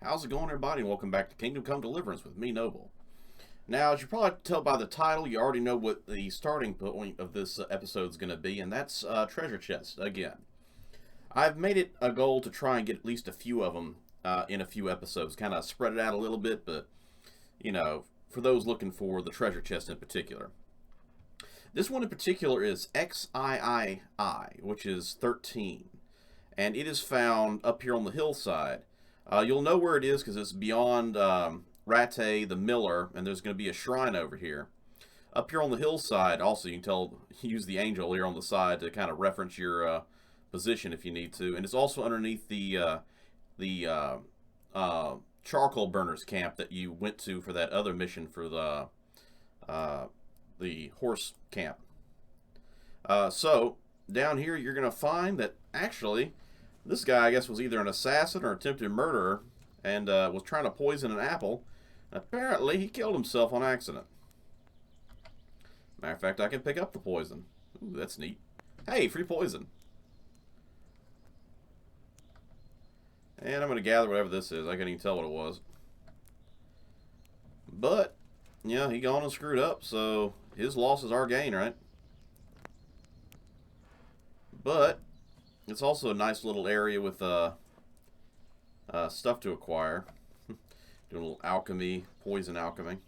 How's it going, everybody? And welcome back to Kingdom Come Deliverance with me, Noble. Now, as you probably tell by the title, you already know what the starting point of this episode is going to be, and that's treasure chest again. I've made it a goal to try and get at least a few of them in a few episodes, kind of spread it out a little bit, but, you know, for those looking for the treasure chest in particular. This one in particular is XIII, which is 13, and it is found up here on the hillside. You'll know where it is because it's beyond Rattay, the miller, and there's going to be a shrine over here. Up here on the hillside, also, you can use the angel here on the side to kind of reference your position if you need to. And it's also underneath the charcoal burners camp that you went to for that other mission for the horse camp. So, down here, you're going to find that actually this guy, I guess, was either an assassin or attempted murderer and was trying to poison an apple. Apparently, he killed himself on accident. Matter of fact, I can pick up the poison. Ooh, that's neat. Hey, free poison. And I'm going to gather whatever this is. I couldn't even tell what it was. But, yeah, he gone and screwed up, so his loss is our gain, right? But it's also a nice little area with stuff to acquire. Doing a little alchemy, poison alchemy.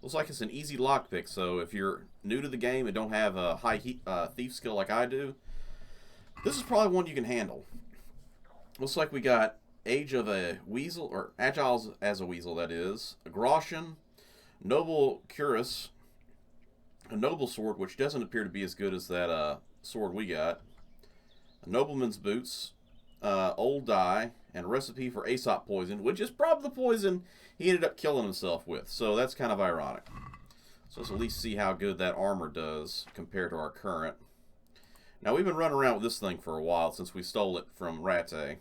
Looks like it's an easy lockpick, so if you're new to the game and don't have a high thief skill like I do, this is probably one you can handle. Looks like we got Age of a Weasel, or Agile as a Weasel, that is. A Groshan, Noble Cuirass, a Noble Sword, which doesn't appear to be as good as that sword we got. A Nobleman's Boots, Old Dye, and a recipe for Aesop poison, which is probably the poison he ended up killing himself with. So that's kind of ironic. So let's at least see how good that armor does compared to our current. Now, we've been running around with this thing for a while since we stole it from Rattay.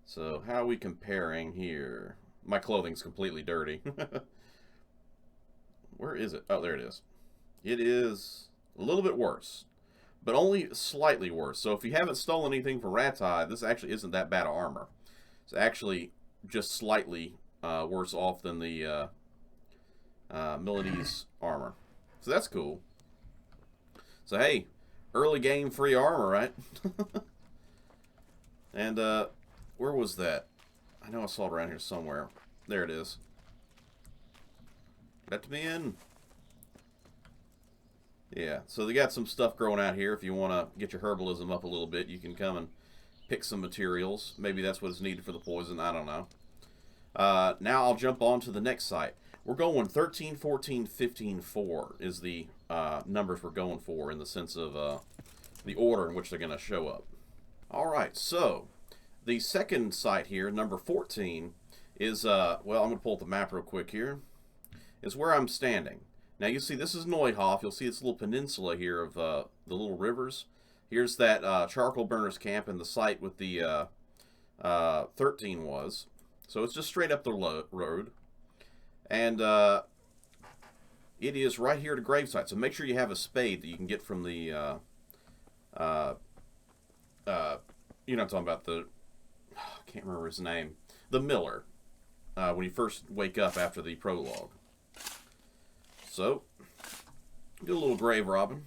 So how are we comparing here? My clothing's completely dirty. Where is it? Oh, there it is. It is a little bit worse, but only slightly worse. So if you haven't stolen anything from Rattay, this actually isn't that bad of armor. It's actually just slightly worse off than the Milanese armor. So that's cool. So hey, early game free armor, right? And where was that? I know I saw it around here somewhere. There it is. Let me in. Yeah, so they got some stuff growing out here. If you want to get your herbalism up a little bit, you can come and pick some materials. Maybe that's what is needed for the poison. I don't know. Now I'll jump on to the next site. We're going 13, 14, 15, 4 is the numbers we're going for in the sense of the order in which they're going to show up. All right, so the second site here, number 14, is, well, I'm going to pull up the map real quick here, is where I'm standing. Now, you see, this is Neuhof. You'll see this little peninsula here of the little rivers. Here's that charcoal burners camp and the site with the 13 was. So it's just straight up the road. And it is right here at a gravesite. So make sure you have a spade that you can get from the, you know what I'm talking about, the, I can't remember his name, the miller, when you first wake up after the prologue. So, do a little grave robbing.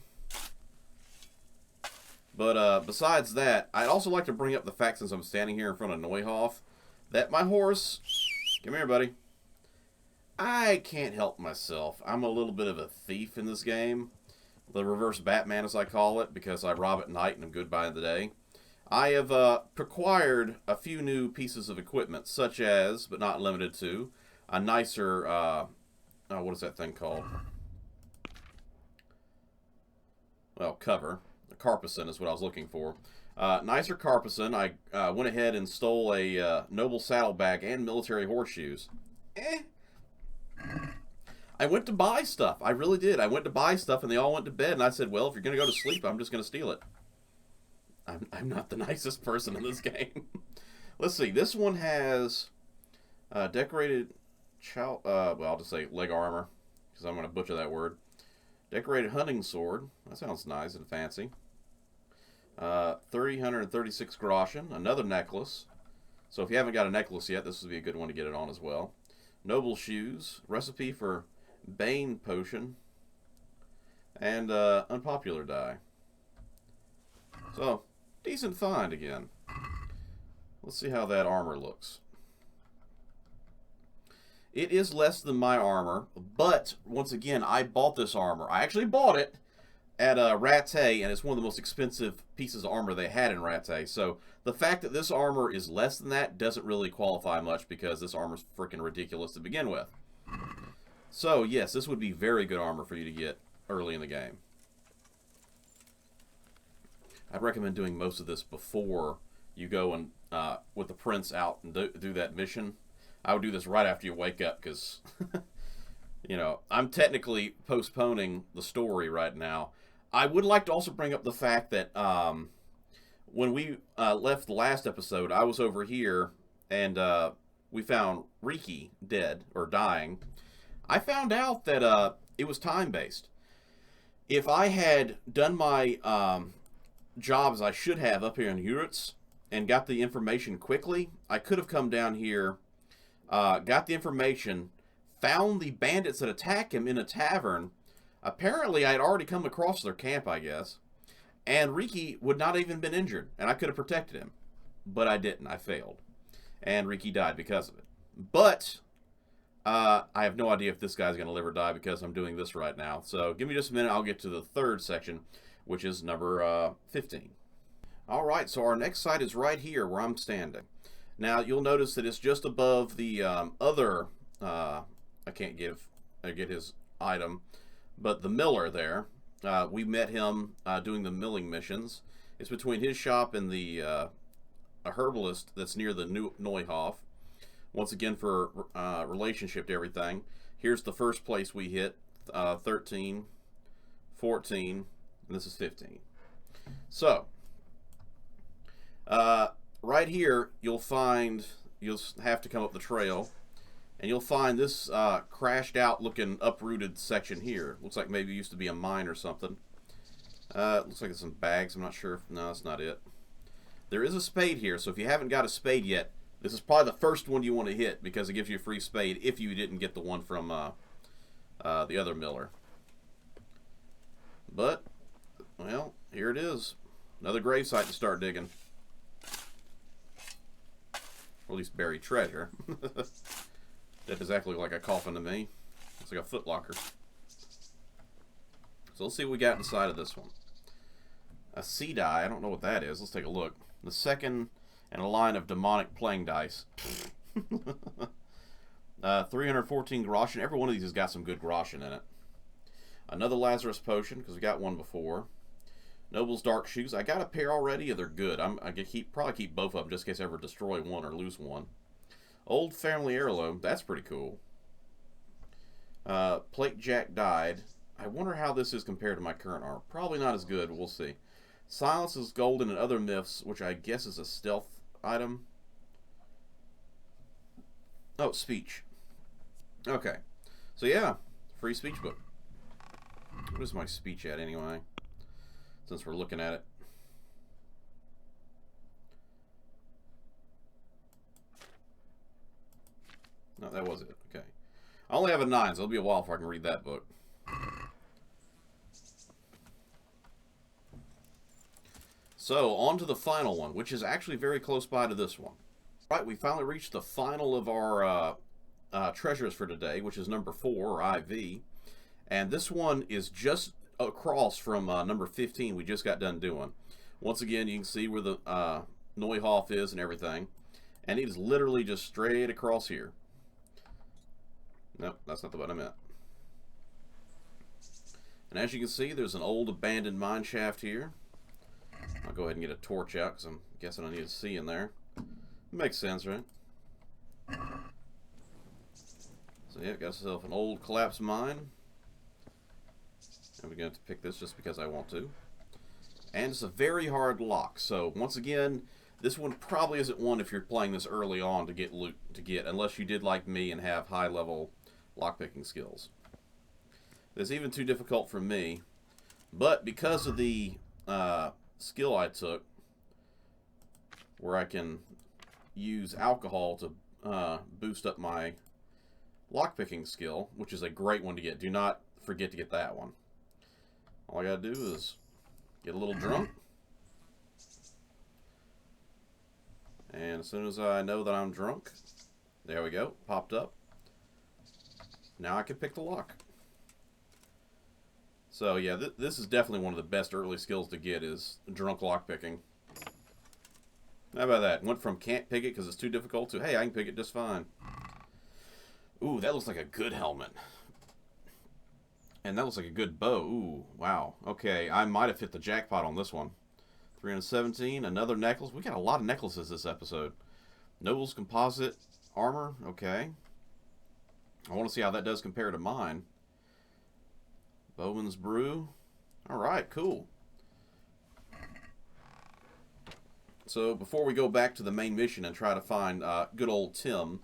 But besides that, I'd also like to bring up the fact, since I'm standing here in front of Neuhof, that my horse, come here, buddy, I can't help myself. I'm a little bit of a thief in this game. The reverse Batman, as I call it, because I rob at night and I'm good by the day. I have acquired a few new pieces of equipment, such as, but not limited to, a nicer... what is that thing called? Well, cover. A carpison is what I was looking for. Nicer carpison. I went ahead and stole a noble saddlebag and military horseshoes. I went to buy stuff. I really did. I went to buy stuff and they all went to bed. And I said, well, if you're going to go to sleep, I'm just going to steal it. I'm not the nicest person in this game. Let's see. This one has decorated... well, I'll just say leg armor, because I'm going to butcher that word. Decorated hunting sword. That sounds nice and fancy. 336 groschen. Another necklace. So if you haven't got a necklace yet, this would be a good one to get it on as well. Noble shoes, recipe for Bane potion, and unpopular die. So, decent find again. Let's see how that armor looks. It is less than my armor, but once again, I bought this armor. I actually bought it at XIII, and it's one of the most expensive pieces of armor they had in XIII. So the fact that this armor is less than that doesn't really qualify much, because this armor's freaking ridiculous to begin with. So yes, this would be very good armor for you to get early in the game. I'd recommend doing most of this before you go and with the prince out and do that mission. I would do this right after you wake up, because you know, I'm technically postponing the story right now. I would like to also bring up the fact that when we left the last episode, I was over here, and we found Riki dead, or dying. I found out that it was time-based. If I had done my jobs I should have up here in Uritz and got the information quickly, I could have come down here, got the information, found the bandits that attack him in a tavern. Apparently, I had already come across their camp, I guess, and Riki would not have even been injured, and I could have protected him. But I didn't. I failed. And Riki died because of it. But I have no idea if this guy's going to live or die, because I'm doing this right now. So give me just a minute. I'll get to the third section, which is number 15. All right, so our next site is right here where I'm standing. Now, you'll notice that it's just above the other, I can't get his item, but the miller there. We met him doing the milling missions. It's between his shop and the a herbalist that's near the Neuhof. Once again, for relationship to everything. Here's the first place we hit, 13, 14, and this is 15. So, right here, you'll have to come up the trail, and you'll find this crashed out looking uprooted section here. Looks like maybe it used to be a mine or something. Looks like it's some bags. I'm not sure. No, that's not it. There is a spade here, so if you haven't got a spade yet, this is probably the first one you want to hit, because it gives you a free spade if you didn't get the one from the other miller. But, well, here it is. Another grave site to start digging. Or at least buried treasure. That does exactly look like a coffin to me. It's like a footlocker. So let's see what we got inside of this one. A sea die. I don't know what that is. Let's take a look. The second in a line of demonic playing dice. 314 groschen. Every one of these has got some good groschen in it. Another Lazarus potion, because we got one before. Noble's dark shoes. I got a pair already. They're good. I could probably keep both of them just in case I ever destroy one or lose one. Old family heirloom. That's pretty cool. Plate Jack died. I wonder how this is compared to my current armor. Probably not as good. We'll see. Silence is golden and other myths, which I guess is a stealth item. Oh, speech. Okay. So yeah, free speech book. What is my speech at anyway? Since we're looking at it. No, that was it. Okay. I only have a 9, so it'll be a while before I can read that book. So, on to the final one, which is actually very close by to this one. Right, we finally reached the final of our treasures for today, which is number 4, or IV. And this one is just across from number 15 we just got done doing. Once again, you can see where the Neuhof is and everything. And it is literally just straight across here. Nope, that's not the one I meant. And as you can see, there's an old abandoned mine shaft here. I'll go ahead and get a torch out, because I'm guessing I need to see in there. Makes sense, right? So yeah, got myself an old collapsed mine. And we're going to pick this just because I want to. And it's a very hard lock. So once again, this one probably isn't one if you're playing this early on to get loot unless you did like me and have high level lockpicking skills. It's even too difficult for me. But because of the skill I took, where I can use alcohol to boost up my lockpicking skill, which is a great one to get. Do not forget to get that one. All I gotta do is get a little drunk. And as soon as I know that I'm drunk, there we go, popped up. Now I can pick the lock. So yeah, this is definitely one of the best early skills to get, is drunk lockpicking. How about that? Went from can't pick it because it's too difficult to, hey, I can pick it just fine. Ooh, that looks like a good helmet. And that looks like a good bow. Ooh, wow. Okay, I might have hit the jackpot on this one. 317, another necklace. We got a lot of necklaces this episode. Noble's composite armor. Okay. I want to see how that does compare to mine. Bowman's brew. Alright, cool. So, before we go back to the main mission and try to find good old Tim,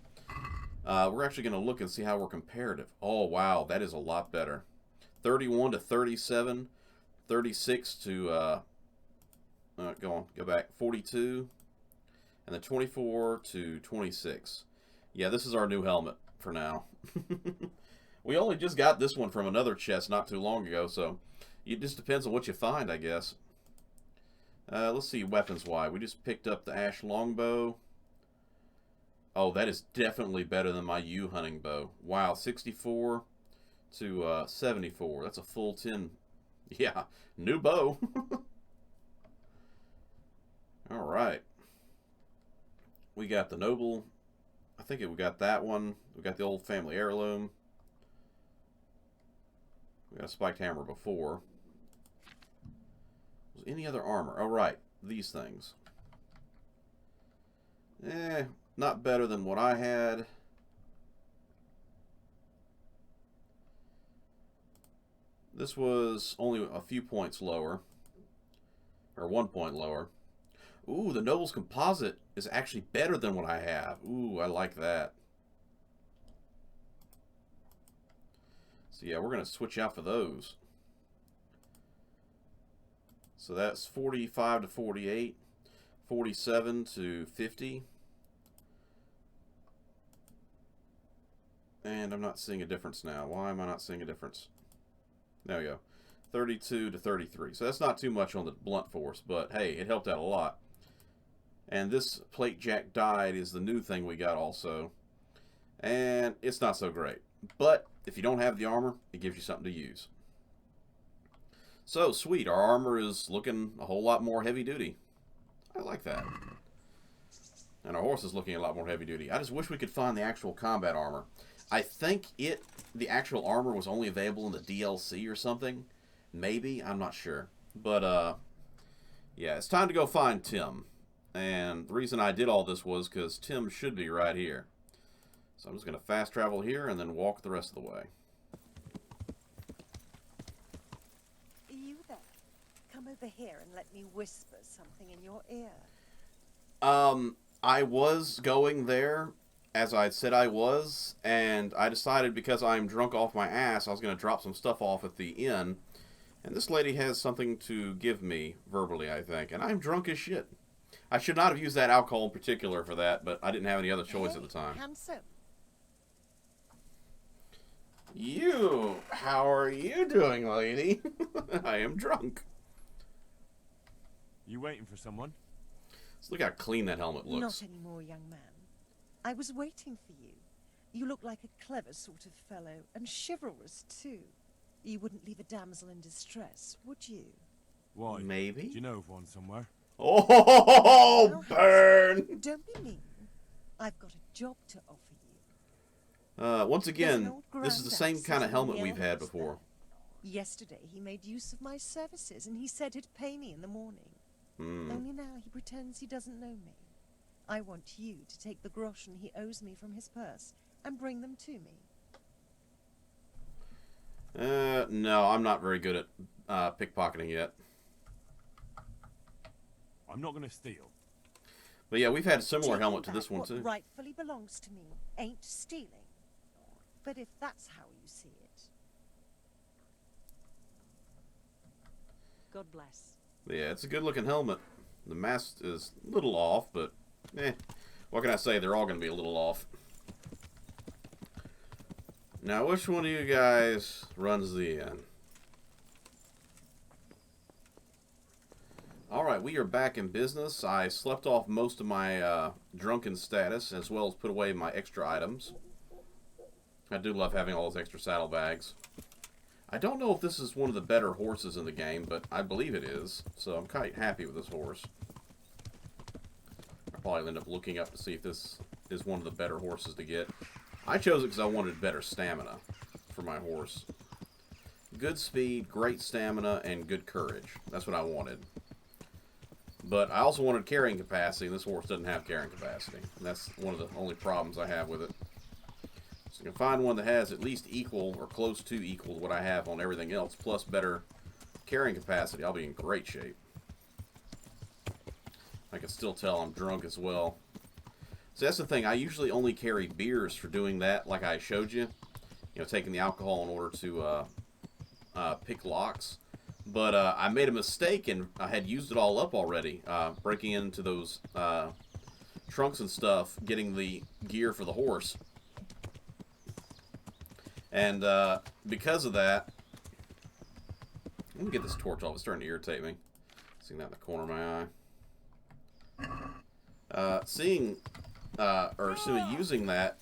we're actually going to look and see how we're comparative. Oh, wow, that is a lot better. 31 to 37, 36 to, go back, 42, and then 24 to 26. Yeah, this is our new helmet for now. We only just got this one from another chest not too long ago, so it just depends on what you find, I guess. Let's see, weapons-wise. We just picked up the ash longbow. Oh, that is definitely better than my yew hunting bow. Wow, 64 to 74. That's a full 10. Yeah, new bow. Alright. We got the noble. I think we got that one. We got the old family heirloom. We got a spiked hammer before. Was any other armor? Oh, right. These things. Not better than what I had. This was only a few points lower. Or 1 point lower. Ooh, the Noble's Composite is actually better than what I have. Ooh, I like that. So yeah, we're going to switch out for those. So that's 45 to 48, 47 to 50. And I'm not seeing a difference now. Why am I not seeing a difference? There we go. 32 to 33. So that's not too much on the blunt force, but hey, it helped out a lot. And this plate jack died is the new thing we got also. And it's not so great. But if you don't have the armor, it gives you something to use. So, sweet. Our armor is looking a whole lot more heavy duty. I like that. And our horse is looking a lot more heavy duty. I just wish we could find the actual combat armor. I think the actual armor was only available in the DLC or something. Maybe. I'm not sure. But, yeah, it's time to go find Tim. And the reason I did all this was because Tim should be right here. So I'm just going to fast travel here and then walk the rest of the way. Are you there? Come over here and let me whisper something in your ear. I was going there, as I said I was, and I decided because I'm drunk off my ass, I was going to drop some stuff off at the inn. And this lady has something to give me, verbally, I think. And I'm drunk as shit. I should not have used that alcohol in particular for that, but I didn't have any other choice at the time. Handsome. How are you doing, lady? I am drunk. You waiting for someone? Let's look how clean that helmet looks. Not anymore, young man. I was waiting for you. You look like a clever sort of fellow, and chivalrous, too. You wouldn't leave a damsel in distress, would you? Why? Maybe. Do you know of one somewhere? Oh, burn! Don't be mean. I've got a job to offer you. Once again, this is the same kind of helmet we've had before. Yesterday, he made use of my services, and he said he'd pay me in the morning. Only now he pretends he doesn't know me. I want you to take the groschen he owes me from his purse and bring them to me. No, I'm not very good at pickpocketing yet. I'm not going to steal. But yeah, we've had a similar Taking helmet to back this one, what too. rightfully belongs to me ain't stealing. But if that's how you see it... God bless. Yeah, it's a good-looking helmet. The mast is a little off, but What can I say? They're all going to be a little off. Now, which one of you guys runs the inn? Alright, we are back in business. I slept off most of my drunken status, as well as put away my extra items. I do love having all those extra saddlebags. I don't know if this is one of the better horses in the game, but I believe it is. So I'm quite happy with this horse. I'll probably end up looking up to see if this is one of the better horses to get. I chose it because I wanted better stamina for my horse. Good speed, great stamina, and good courage. That's what I wanted. But I also wanted carrying capacity, and this horse doesn't have carrying capacity. And that's one of the only problems I have with it. So you can find one that has at least equal or close to equal to what I have on everything else, plus better carrying capacity. I'll be in great shape. I can still tell I'm drunk as well. So that's the thing. I usually only carry beers for doing that, like I showed you. You know, taking the alcohol in order to pick locks. But I made a mistake, and I had used it all up already. Breaking into those trunks and stuff, getting the gear for the horse. And because of that, let me get this torch off. It's starting to irritate me. Seeing that in the corner of my eye. Using that,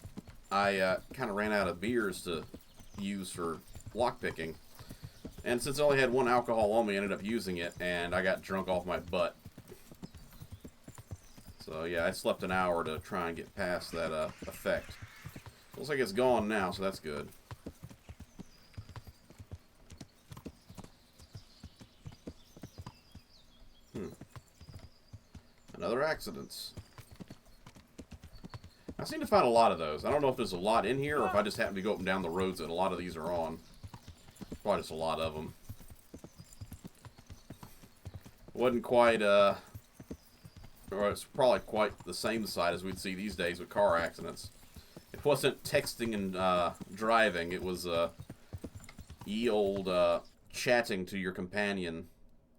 I kind of ran out of beers to use for lockpicking. And since I only had one alcohol on me, I ended up using it, and I got drunk off my butt. So yeah, I slept an hour to try and get past that effect. Looks like it's gone now, so that's good. Another accidents. I seem to find a lot of those. I don't know if there's a lot in here, or if I just happen to go up and down the roads that a lot of these are on. Probably just a lot of them. Wasn't quite, or it's probably quite the same side as we'd see these days with car accidents. It wasn't texting and driving. It was ye old chatting to your companion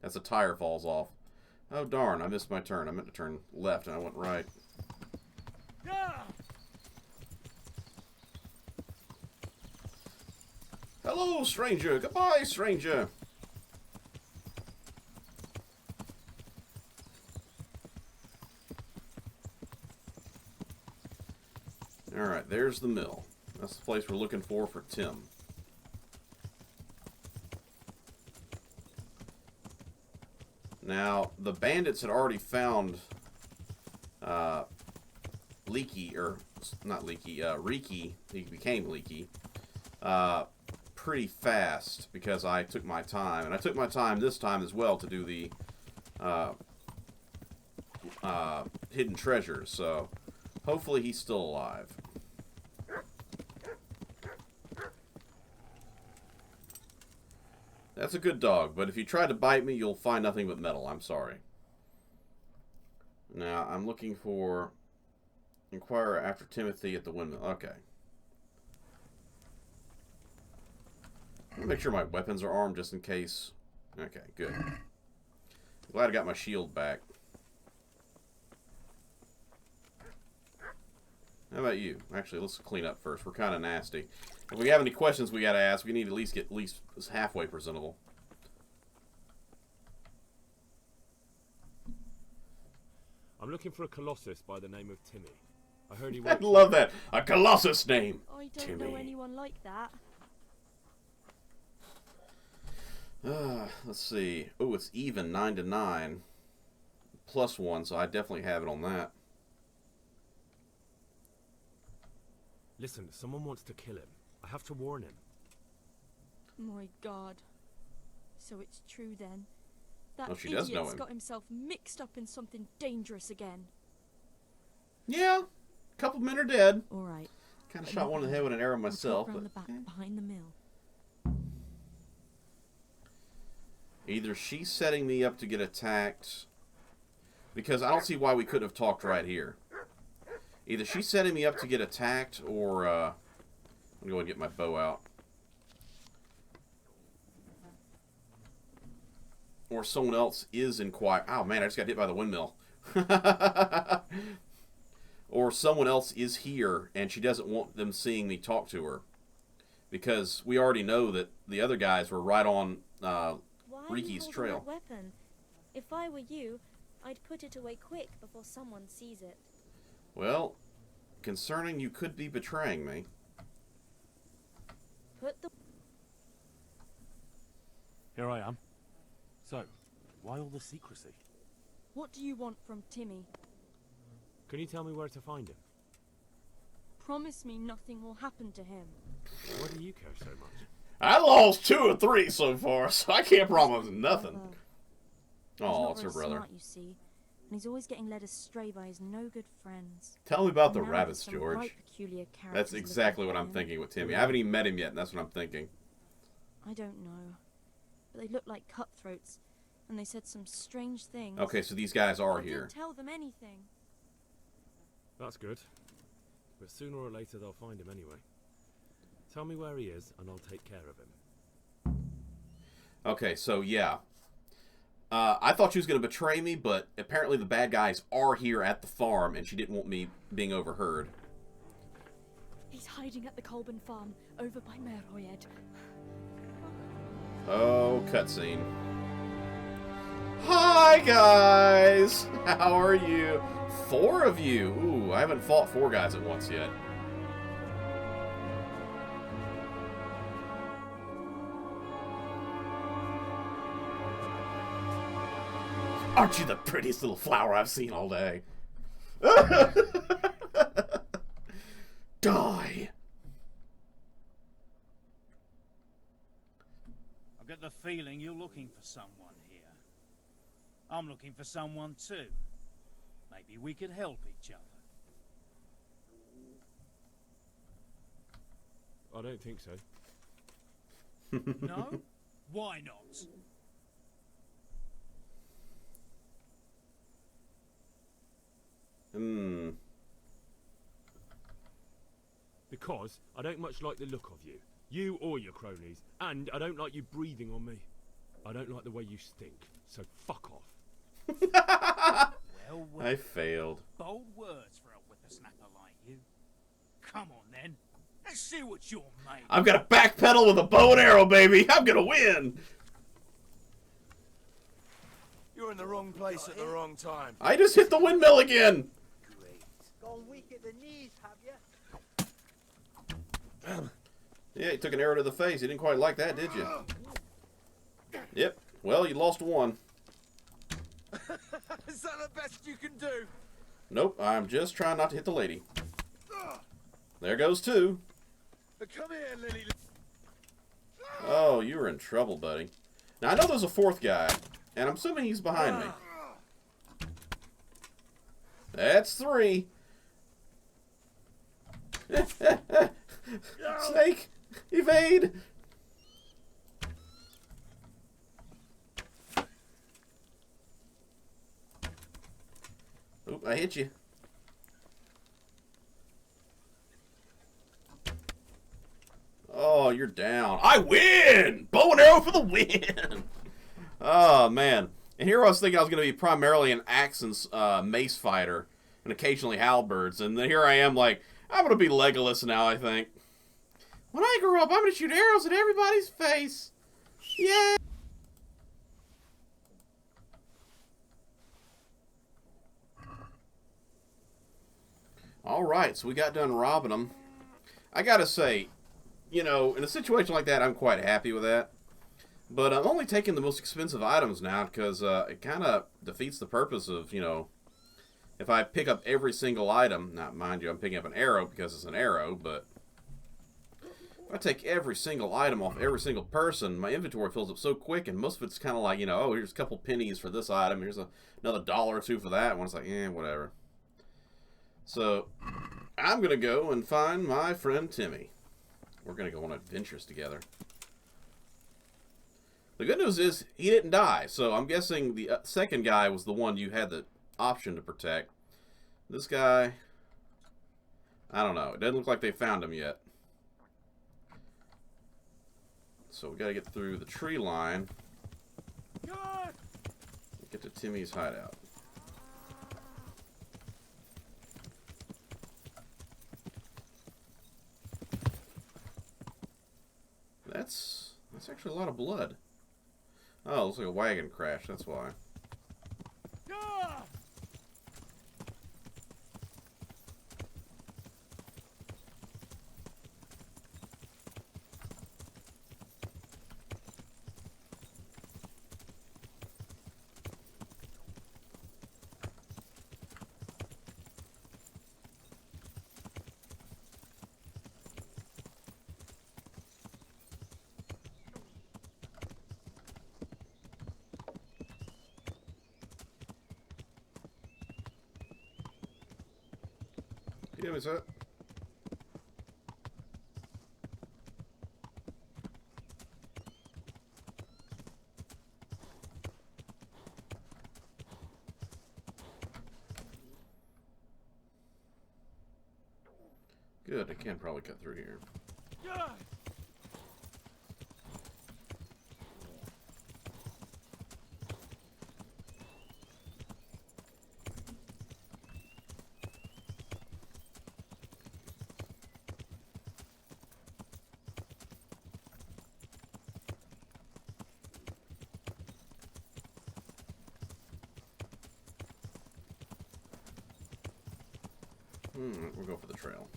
as a tire falls off. Oh darn, I missed my turn. I meant to turn left and I went right. Hello, stranger. Goodbye, stranger. Alright, there's the mill. That's the place we're looking for Tim. Now, the bandits had already found Riki, he became Leaky, pretty fast because I took my time. And I took my time this time as well to do the hidden treasures, so hopefully he's still alive. That's a good dog, but if you try to bite me, you'll find nothing but metal. I'm sorry. Now, I'm looking for inquire after Timothy at the windmill. Okay. I'm gonna make sure my weapons are armed just in case. Okay, good. Glad I got my shield back. How about you? Actually, let's clean up first. We're kind of nasty. If we have any questions we gotta ask, we need to get at least halfway presentable. I'm looking for a colossus by the name of Timmy. I heard he I works. love that. A colossus name. I don't Timmy. know anyone like that. Let's see. Oh, it's even 9 to 9. +1, so I definitely have it on that. Listen, someone wants to kill him. I have to warn him. My God. So it's true then. That Oh, she does know idiot's him. got himself mixed up in something dangerous again. Yeah, a couple men are dead. All right. Kind of shot one in the head with an arrow myself. Round the But back behind the mill. either she's setting me up to get attacked, because I don't see why we couldn't have talked right here. Either she's setting me up to get attacked, or I'm gonna go and get my bow out. Or someone else is inquiring. Oh man, I just got hit by the windmill. or someone else is here and she doesn't want them seeing me talk to her. Because we already know that the other guys were right on Riki's trail. That weapon? If I were you, I'd put it away quick before someone sees it. Well, concerning you could be betraying me. Put the... Here I am. So, why all the secrecy? What do you want from Timmy? Can you tell me where to find him? Promise me nothing will happen to him. Why do you care so much? I lost 2 or 3 so far, so I can't promise nothing. Oh, it's her brother. Smart, you see, and he's always getting led astray by his no-good friends. Tell me about the And now rabbits, there's some George. quite peculiar That's characters exactly looking what for I'm him. thinking with Timmy. I haven't even met him yet, and that's what I'm thinking. I don't know, but they look like cutthroats, and they said some strange things. Okay, so these guys are I here. didn't tell them anything. That's good. But sooner or later they'll find him anyway. Tell me where he is, and I'll take care of him. Okay, so yeah. I thought she was going to betray me, but apparently the bad guys are here at the farm, and she didn't want me being overheard. He's hiding at the Colburn farm, over by Merhoyed. Oh, cutscene. Hi, guys! How are you? 4 of you! Ooh, I haven't fought 4 guys at once yet. Aren't you the prettiest little flower I've seen all day? Die! I've got the feeling you're looking for someone here. I'm looking for someone too. Maybe we could help each other. I don't think so. No? Why not? Because I don't much like the look of you. You or your cronies. And I don't like you breathing on me. I don't like the way you stink. So fuck off. Well, I failed. bold words for a whippersnapper like you. Come on then. Let's see what you're made of. I'm gonna backpedal with a bow and arrow, baby! I'm gonna win! You're in the wrong place at the wrong time. I just hit the windmill again! Gone weak at the knees, have you? Yeah, you took an arrow to the face. You didn't quite like that, did you? Yep. Well, you lost 1. Is that the best you can do? Nope, I'm just trying not to hit the lady. There goes 2. Come here, Lily. Oh, you were in trouble, buddy. Now, I know there's a 4th guy, and I'm assuming he's behind me. That's 3. Snake! Evade! Oop, I hit you. Oh, you're down. I win! Bow and arrow for the win! Oh, man. And here I was thinking I was going to be primarily an axe and mace fighter, and occasionally halberds, and then here I am like, I'm going to be Legolas now, I think. When I grow up, I'm going to shoot arrows at everybody's face. Yeah. Alright, so we got done robbing them. I got to say, you know, in a situation like that, I'm quite happy with that. But I'm only taking the most expensive items now because it kind of defeats the purpose of, you know, if I pick up every single item, now mind you, I'm picking up an arrow because it's an arrow, but if I take every single item off every single person, my inventory fills up so quick, and most of it's kind of like, you know, oh, here's a couple pennies for this item, here's another $1 or 2 for that one. It's like, whatever. So, I'm going to go and find my friend Timmy. We're going to go on adventures together. The good news is, he didn't die, so I'm guessing the second guy was the one you had the option to protect. This guy, I don't know. It doesn't look like they found him yet. So we got to get through the tree line. Get to Timmy's hideout. That's actually a lot of blood. Oh, it looks like a wagon crash. That's why. Give me that. Good, I can probably cut through here. We'll go for the trail.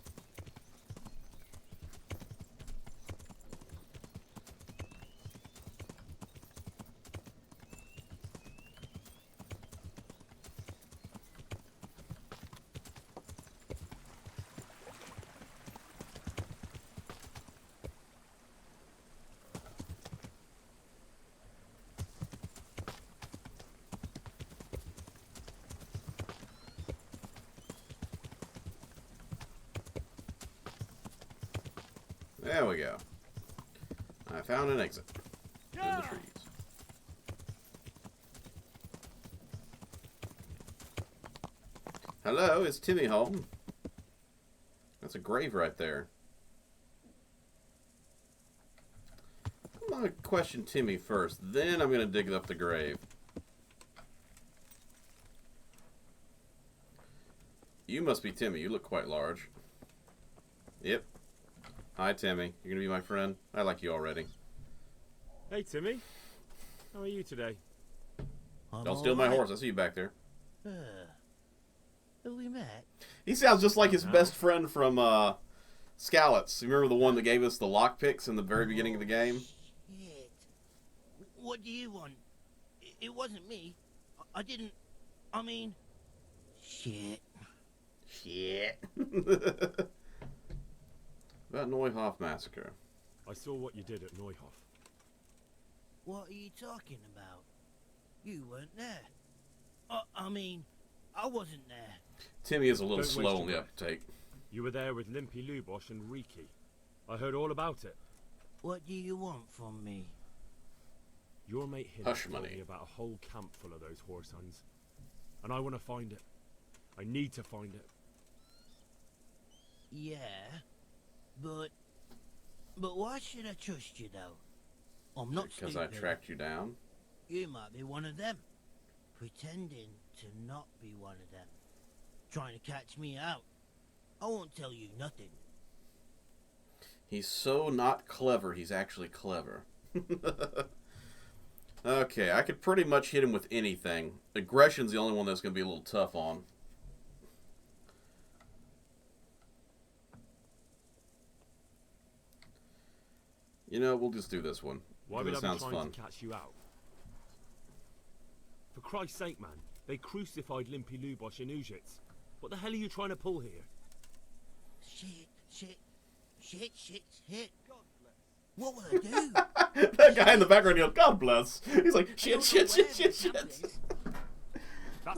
There we go. I found an exit in the trees. Hello, is Timmy home? That's a grave right there. I'm gonna question Timmy first, then I'm gonna dig up the grave. You must be Timmy. You look quite large. Yep. Hi, Timmy. You're gonna be my friend? I like you already. Hey, Timmy. How are you today? Don't steal my horse. I see you back there. Who we met? He sounds just like his best friend from Scallots. You remember the one that gave us the lockpicks in the very beginning of the game? Shit. What do you want? It wasn't me. I didn't... I mean... Shit. Shit. About Neuhof massacre. I saw what you did at Neuhof. What are you talking about? You weren't there. I mean, I wasn't there. Timmy is a little Don't slow waste on the your breath. uptake. You were there with Limpy Lubosh and Riki. I heard all about it. What do you want from me? Your mate Hill Hush told money. me about a whole camp full of those horse huns. And I want to find it. I need to find it. Yeah, but why should I trust you though? I'm not Because stupid. I tracked you down. You might be one of them, pretending to not be one of them, trying to catch me out. I won't tell you nothing. He's so not clever, he's actually clever. Okay, I could pretty much hit him with anything. Aggression's the only one that's going to be a little tough on. You know, we'll just do this one. Why That would I be sounds trying fun. to catch you out? For Christ's sake, man. They crucified Limpy Lubosh in Ujits. What the hell are you trying to pull here? Shit. What will I do? That guy in the background yelled, God bless. He's like, shit. That's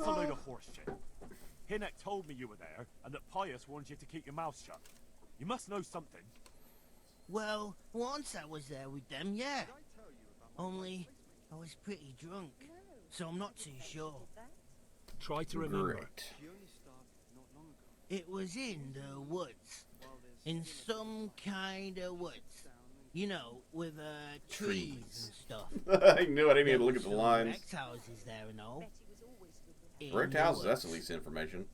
a load of horse shit. Hinnek told me you were there, and that Pius warned you to keep your mouth shut. You must know something. Well, once I was there with them, yeah. Only I was pretty drunk, so I'm not too sure. Try to remember. Great. It was in the woods. In some kind of woods. You know, with trees and stuff. I knew I didn't need to look at the There were lines. some wrecked houses there and all. In Wrecked the houses, that's woods. at least information.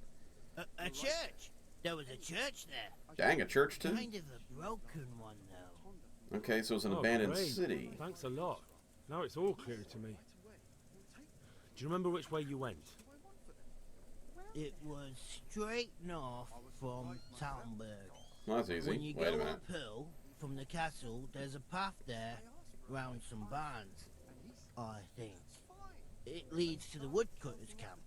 A church. There was a church there. Dang, a church too? Kind of a broken one, though. Okay, so it's an Oh, abandoned great. city. Thanks a lot. Now it's all clear to me. Do you remember which way you went? It was straight north from Talmberg. Well, that's easy. When you Wait a go minute. uphill from the castle, there's a path there round some barns, I think. It leads to the woodcutters' camp.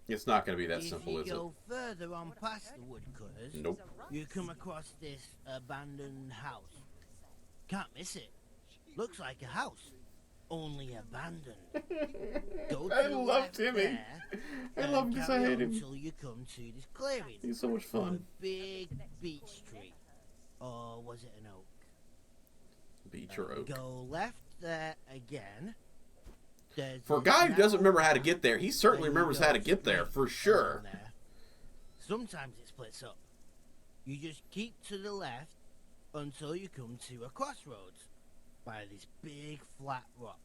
It's not going to be that If simple, you is it? go further on past the woodcutters, Nope. you come across this abandoned house. Can't miss it. Looks like a house, only abandoned. Go to I the love left Timmy. there, I and love him because I carry hate on him. until you come to this clearing. He's so much A fun. big beech tree. Or was it an oak? Beach or oak. Go left there again. There's For a this guy who doesn't narrow remember how to path, get there, he certainly and you remembers go how to get there, straight for sure. along there. Sometimes it splits up. You just keep to the left until you come to a crossroads by this big flat rock.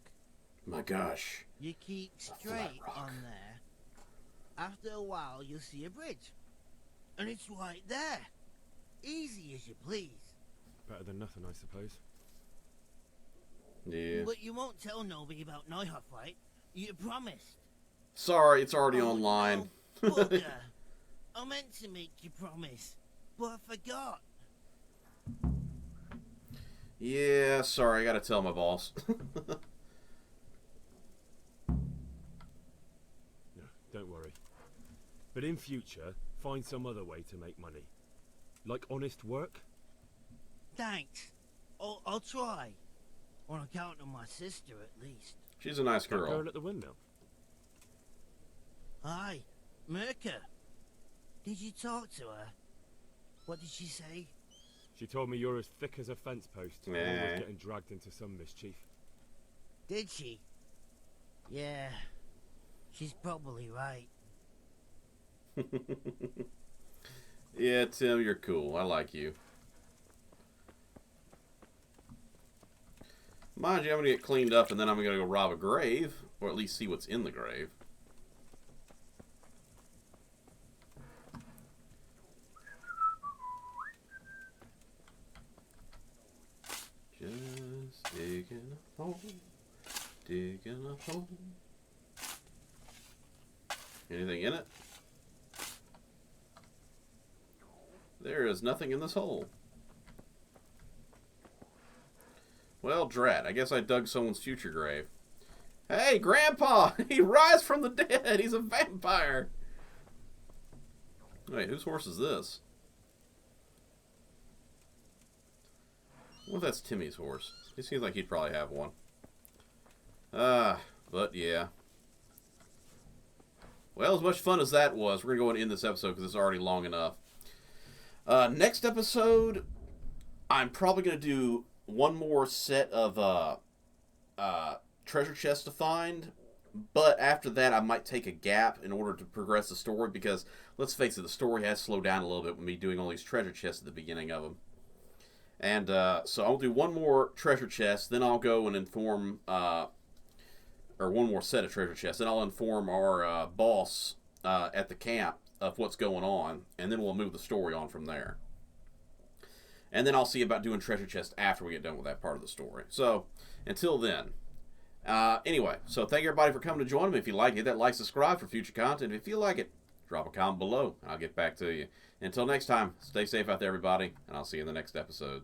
My gosh. You keep flat straight rock. on there. After a while, you'll see a bridge. And it's right there. Easy as you please. Better than nothing, I suppose. Yeah. But you won't tell nobody about Neuhof, right? You promised. Sorry, it's already Oh, online. no, bugger. I meant to make you promise, but I forgot. Yeah, sorry, I gotta tell my boss. No, don't worry. But in future, find some other way to make money. Like honest work? Thanks. I'll try. On account of my sister, at least. She's a nice That girl. girl at the windmill. Hi, Merca. Did you talk to her? What did she say? She told me you're as thick as a fence post. Nah. Always getting dragged into some mischief. Did she? Yeah. She's probably right. Yeah, Tim, you're cool. I like you. Mind you, I'm gonna get cleaned up and then I'm gonna go rob a grave, or at least see what's in the grave. Just digging a hole, digging a hole. Anything in it? There is nothing in this hole. Well, drat. I guess I dug someone's future grave. Hey, Grandpa! He rise from the dead! He's a vampire! Wait, whose horse is this? I wonder if that's Timmy's horse. He seems like he'd probably have one. But yeah. Well, as much fun as that was, we're going to go and end this episode because it's already long enough. Next episode, I'm probably going to do one more set of treasure chests to find. But after that, I might take a gap in order to progress the story because, let's face it, the story has slowed down a little bit with me doing all these treasure chests at the beginning of them. And so I'll do one more treasure chest, then I'll go and inform, or one more set of treasure chests, then I'll inform our boss at the camp of what's going on, and then we'll move the story on from there. And then I'll see about doing treasure chests after we get done with that part of the story. So, until then. Anyway, so thank everybody for coming to join me. If you like it, hit that like, subscribe for future content. If you feel like it, drop a comment below, and I'll get back to you. Until next time, stay safe out there, everybody, and I'll see you in the next episode.